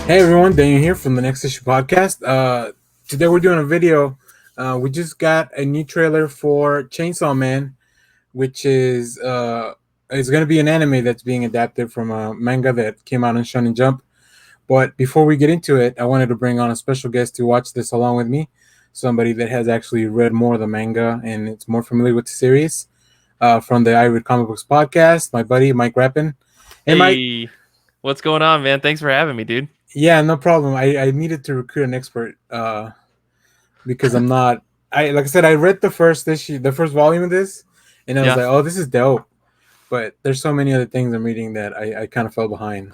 Hey everyone, Daniel here from the Next Issue Podcast. Today we're doing a video. We just got a new trailer for Chainsaw Man, which is going to be an anime that's being adapted from a manga that came out on Shonen Jump. But before we get into it, I wanted to bring on a special guest to watch this along with me, somebody that has actually read more of the manga and it's more familiar with the series. From the I Read Comic Books podcast, my buddy Mike Rapin. Hey Mike. Hey, what's going on, man? Thanks for having me, dude. Yeah, no problem. I needed to recruit an expert because I'm not. I like I said, I read the first issue, the first volume of this, and I was Yeah. like, "Oh, this is dope." But there's so many other things I'm reading that I kind of fell behind.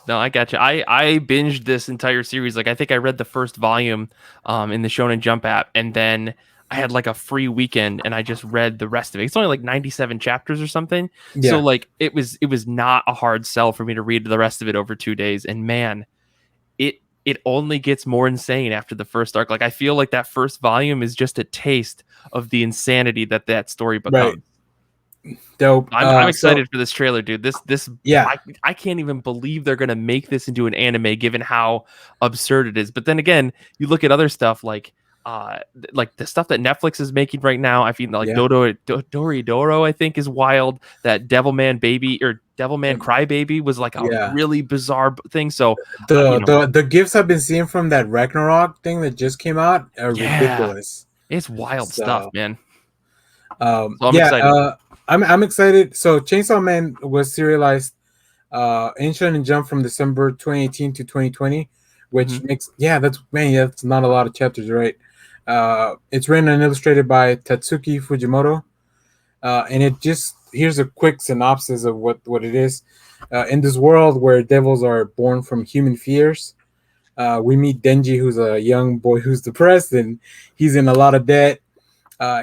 No, I got you. I binged this entire series. Like I think I read the first volume in the Shonen Jump app, and then I had like a free weekend and I just read the rest of it. It's only like 97 chapters or something. So Yeah, like it was not a hard sell for me to read the rest of it over 2 days. And man, it only gets more insane after the first arc. Like I feel like that first volume is just a taste of the insanity that story right, becomes. dope. I'm So excited for this trailer, dude. This yeah, I can't even believe they're gonna make this into an anime, given how absurd it is. But then again, you look at other stuff like the stuff that Netflix is making right now. I feel like yeah, Doridoro, I think, is wild. That Devilman Baby or Devilman um, Crybaby was like a yeah. really bizarre thing. So, The the gifts I've been seeing from that Ragnarok thing that just came out are yeah, ridiculous. it's wild stuff, So man. So I'm yeah, excited. I'm excited. So Chainsaw Man was serialized in Shonen Jump from December 2018 to 2020, Hmm. which makes that's not a lot of chapters, right? It's written and illustrated by Tatsuki Fujimoto, and it just here's a quick synopsis of what it is. In this world where devils are born from human fears, we meet Denji, who's a young boy who's depressed and he's in a lot of debt.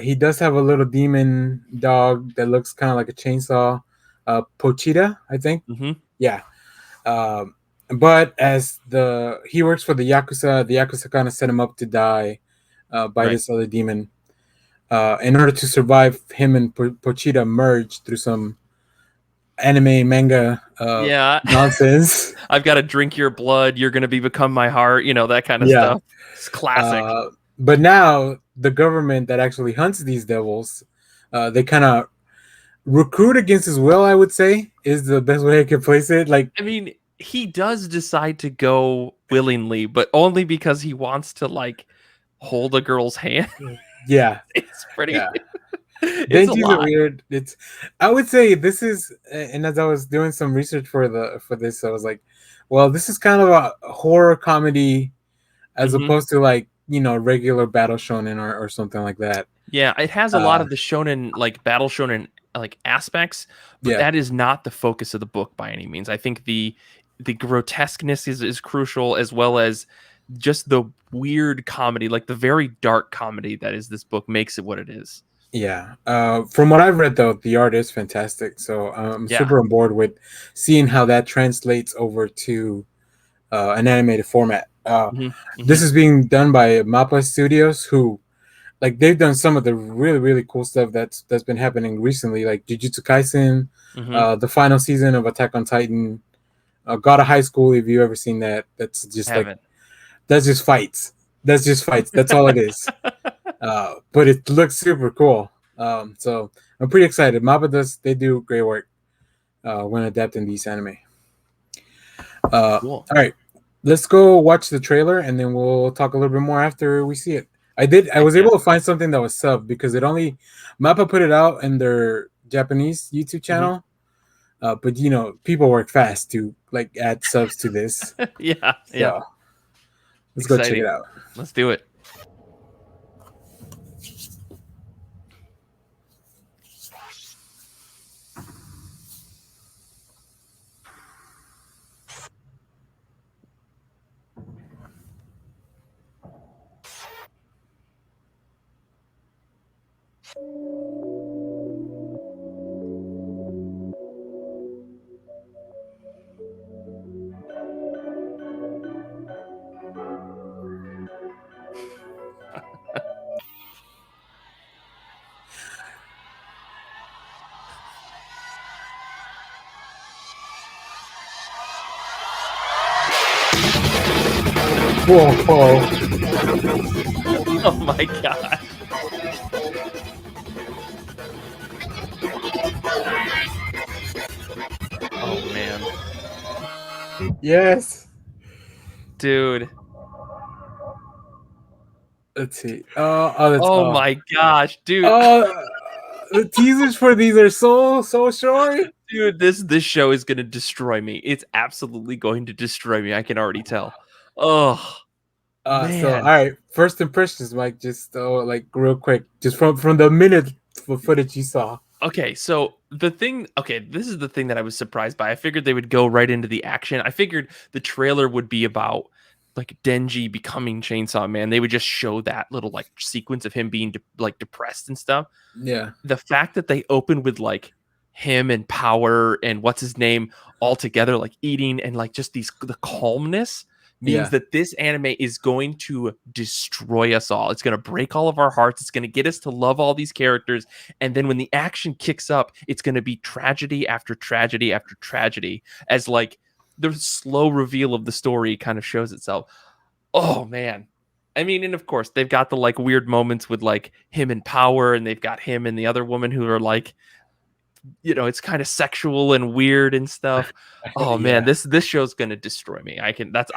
He does have a little demon dog that looks kind of like a chainsaw, Pochita, I think. Hmm. Yeah. Um, but as he works for the Yakuza kind of set him up to die by Right. this other demon. In order to survive, him and Pochita merge through some anime manga Yeah. nonsense. I've got to drink your blood. You're gonna become my heart. That kind of Yeah. stuff. It's classic. Uh, but now the government that actually hunts these devils, they kind of recruit against his will. I would say is the best way I could place it. Like, I mean, he does decide to go willingly, but only because he wants to like hold a girl's hand. yeah, It's pretty. yeah. It's a Denji's a lot. weird. It's. I would say this is, and as I was doing some research for this, I was like, well, this is kind of a horror comedy as Hmm. opposed to like regular battle shonen or something like that. Yeah, it has a lot Uh, of the shonen like battle shonen like aspects, but yeah, that is not the focus of the book by any means. I think the grotesqueness is crucial, as well as just the weird comedy, like the very dark comedy that is this book makes it what it is. yeah. From what I've read, though, the art is fantastic. So I'm Yeah. super on board with seeing how that translates over to an animated format. Hmm. This Hmm. is being done by Mappa Studios, who like they've done some of the really cool stuff that's been happening recently, like Jujutsu Kaisen, Hmm. the final season of Attack on Titan, God of High School. If you ever seen that, that's just like Haven't. that's just fights. That's just fights. That's all it is. But it looks super cool. So I'm pretty excited. Mappa they do great work when adapting these anime. Cool. All right, let's go watch the trailer and then we'll talk a little bit more after we see it. I Heck was yeah. able to find something that was sub because it only Mappa put it out in their Japanese YouTube Hmm. channel. But people work fast to like add subs to this. Yeah. Yeah. So let's go check it Exciting. out. Let's do it. Whoa, whoa. Oh my god. Oh man. Yes. Dude. Let's see. Oh, that's Oh my gosh, dude. oh, the teasers for these are so short. Dude, this show is gonna destroy me. It's absolutely going to destroy me. I can already tell. Oh So all man. right, first impressions, Mike. Just like real quick, just from the minute footage you saw. Okay, so this is the thing that I was surprised by. I figured they would go right into the action. I figured the trailer would be about like Denji becoming Chainsaw Man. They would just show that little like sequence of him being like depressed and stuff. Yeah, The fact that they open with like him and Power and what's his name all together, like eating and like just the calmness means yeah, that this anime is going to destroy us all. It's going to break all of our hearts. It's going to get us to love all these characters. And then when the action kicks up, it's going to be tragedy after tragedy after tragedy as like the slow reveal of the story kind of shows itself. Oh man. I mean, and of course, they've got the like weird moments with like him and Power, and they've got him and the other woman who are like, it's kind of sexual and weird and stuff. Oh man, yeah. this show's gonna destroy me. I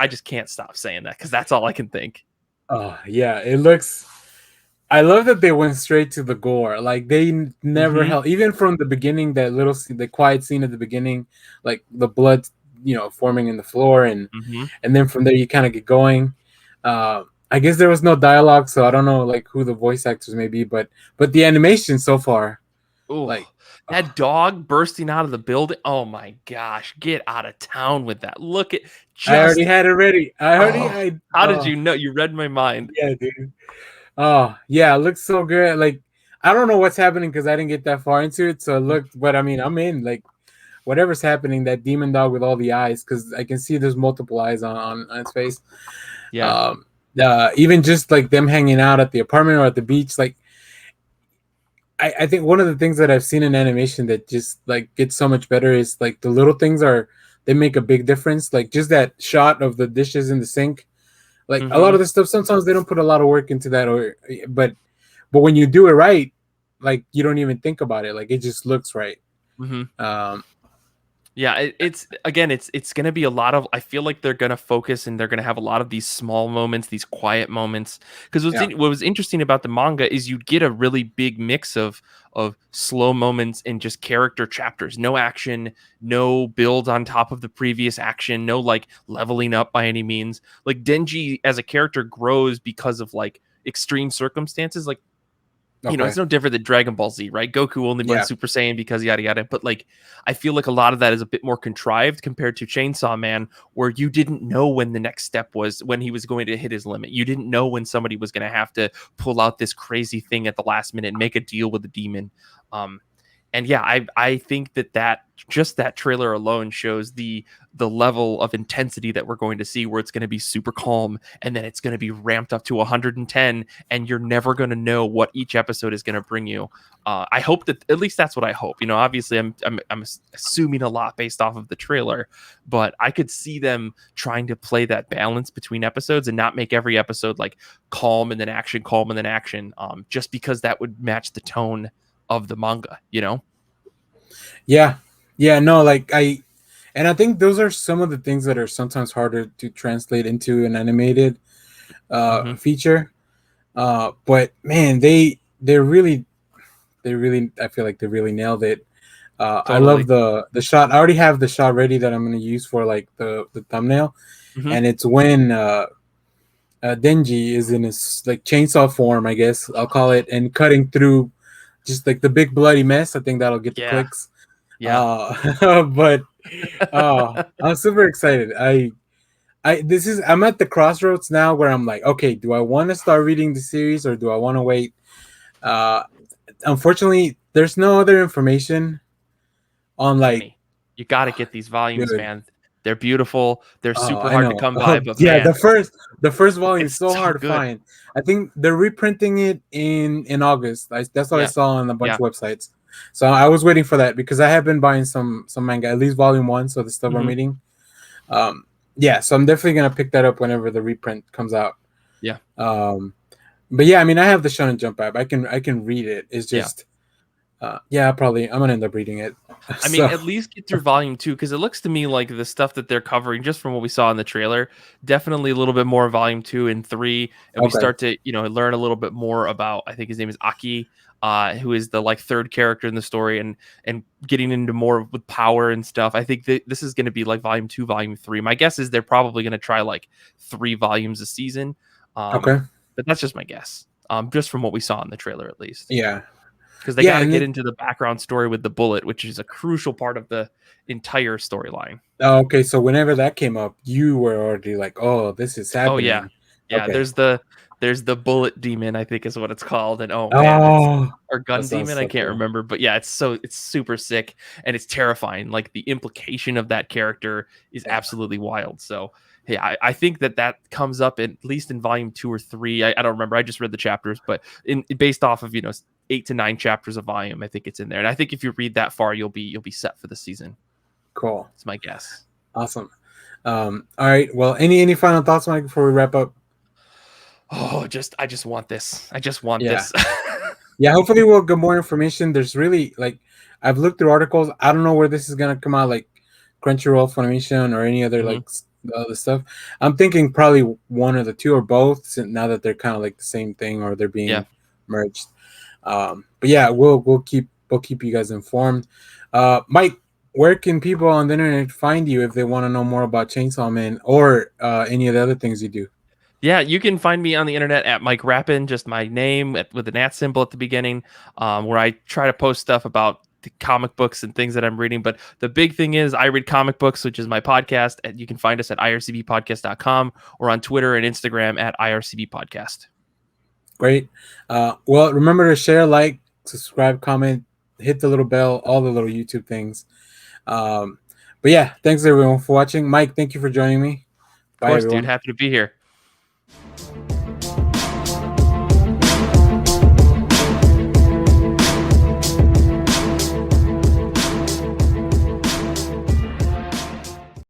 just can't stop saying that because that's all I can think. Oh yeah, it looks. I love that they went straight to the gore. Like they never Mm-hmm. held, even from the beginning, that little scene, the quiet scene at the beginning, like the blood, forming in the floor, Mm-hmm. and then from there you kind of get going. I guess there was no dialogue, so I don't know like who the voice actors may be, but the animation so far, like, Oh, that dog bursting out of the building. Oh my gosh, get out of town with that. Look at I already just had it ready. oh, how did you know? You read my mind. Yeah, dude. Oh yeah, it looks so good. Like I don't know what's happening because I didn't get that far into it. So it looked, but I mean, I'm in. Like whatever's happening, that demon dog with all the eyes, because I can see there's multiple eyes on its face. Yeah. Um, even just like them hanging out at the apartment or at the beach, like I think one of the things that I've seen in animation that just like gets so much better is like the little things they make a big difference. Like just that shot of the dishes in the sink. Like a lot Mm-hmm. of the stuff, sometimes they don't put a lot of work into that, but when you do it right, like you don't even think about it. Like it just looks right. Mm-hmm. Um, Yeah, it's again, it's going to be a lot of. I feel like they're going to focus and they're going to have a lot of these small moments, these quiet moments. Because yeah, what was interesting about the manga is you'd get a really big mix of slow moments and just character chapters. No action, no build on top of the previous action, no like leveling up by any means. Like Denji as a character grows because of like extreme circumstances. Like okay, it's no different than Dragon Ball Z, right? Goku only went yeah, Super Saiyan because yada yada. But like, I feel like a lot of that is a bit more contrived compared to Chainsaw Man, where you didn't know when the next step was, when he was going to hit his limit. You didn't know when somebody was going to have to pull out this crazy thing at the last minute and make a deal with the demon. Um, and yeah, I think that just that trailer alone shows the level of intensity that we're going to see, where it's going to be super calm and then it's going to be ramped up to 110, and you're never going to know what each episode is going to bring you. I hope that at least that's what I hope. Obviously I'm assuming a lot based off of the trailer, but I could see them trying to play that balance between episodes and not make every episode like calm and then action, calm and then action, just because that would match the tone of the manga. yeah, yeah. No, like and I think those are some of the things that are sometimes harder to translate into an animated Mm-hmm. feature. But man, they really, I feel like they really nailed it. I love Totally. the shot. I already have the shot ready that I'm going to use for like the thumbnail, Mm-hmm. and it's when Denji is in his like chainsaw form, I guess I'll call it, and cutting through just like the big bloody mess. I think that'll get the Yeah. clicks. Yeah. But I'm super excited. I'm at the crossroads now where I'm like, okay, do I want to start reading the series or do I want to wait? Uh, Unfortunately, there's no other information on like, Money. You got to get these volumes, dude. man. They're beautiful. They're Oh, super I hard to know. come by, Oh, but yeah, man, the first volume is it's so so hard to good. find. I think they're reprinting it in August. That's what I Yeah. saw on a bunch Yeah. of websites. So I was waiting for that because I have been buying some manga, at least volume one. So the stuff I'm Mm-hmm. reading. Um, Yeah, so I'm definitely gonna pick that up whenever the reprint comes out. Yeah. But yeah, I mean, I have the Shonen Jump app. I can read it. It's Yeah. just, yeah, probably I'm gonna end up reading it. I mean, So at least get through volume 2 because it looks to me like the stuff that they're covering, just from what we saw in the trailer, definitely a little bit more volume 2 and 3, and we okay, start to, learn a little bit more about, I think his name is Aki, who is the like third character in the story, and getting into more with power and stuff. I think that this is going to be like volume 2, volume 3. My guess is they're probably going to try like 3 volumes a season. okay, But that's just my guess. Just from what we saw in the trailer at least. yeah, Because they yeah, got to and get into the background story with the bullet, which is a crucial part of the entire storyline. okay. So whenever that came up, you were already like, "Oh, this is Oh yeah, happening." yeah. Okay. There's the bullet demon, I think is what it's called, and oh man, it's Oh, or that gun sounds demon, I so can't cool. remember, but yeah, it's super sick and it's terrifying. Like the implication of that character is Yeah, absolutely wild. So hey, I think that comes up at least in volume 2 or 3. I don't remember. I just read the chapters, but based off of 8 to 9 chapters of volume, I think it's in there. And I think if you read that far, you'll be set for the season. cool, It's my guess. awesome. All right. Well, any final thoughts, Mike, before we wrap up? Oh, I just want this. I just want Yeah. this. Yeah, hopefully we'll get more information. There's really like I've looked through articles. I don't know where this is gonna come out, like Crunchyroll, Funimation, or any other Mhm. like the other stuff. I'm thinking probably one of the two or both. Now that they're kind of like the same thing or they're Yeah. being merged. But yeah, we'll keep you guys informed. Mike, where can people on the internet find you if they want to know more about Chainsaw Man or any of the other things you do? Yeah, you can find me on the internet at Mike Rapin, just my name with an at symbol at the beginning, where I try to post stuff about the comic books and things that I'm reading. But the big thing is I read comic books, which is my podcast. And you can find us at ircbpodcast.com or on Twitter and Instagram at ircbpodcast. Great. Well, remember to share, like, subscribe, comment, hit the little bell, all the little YouTube things. Um, but yeah, thanks everyone for watching. Mike, thank you for joining me. Of Bye, course, dude. everyone. Happy to be here.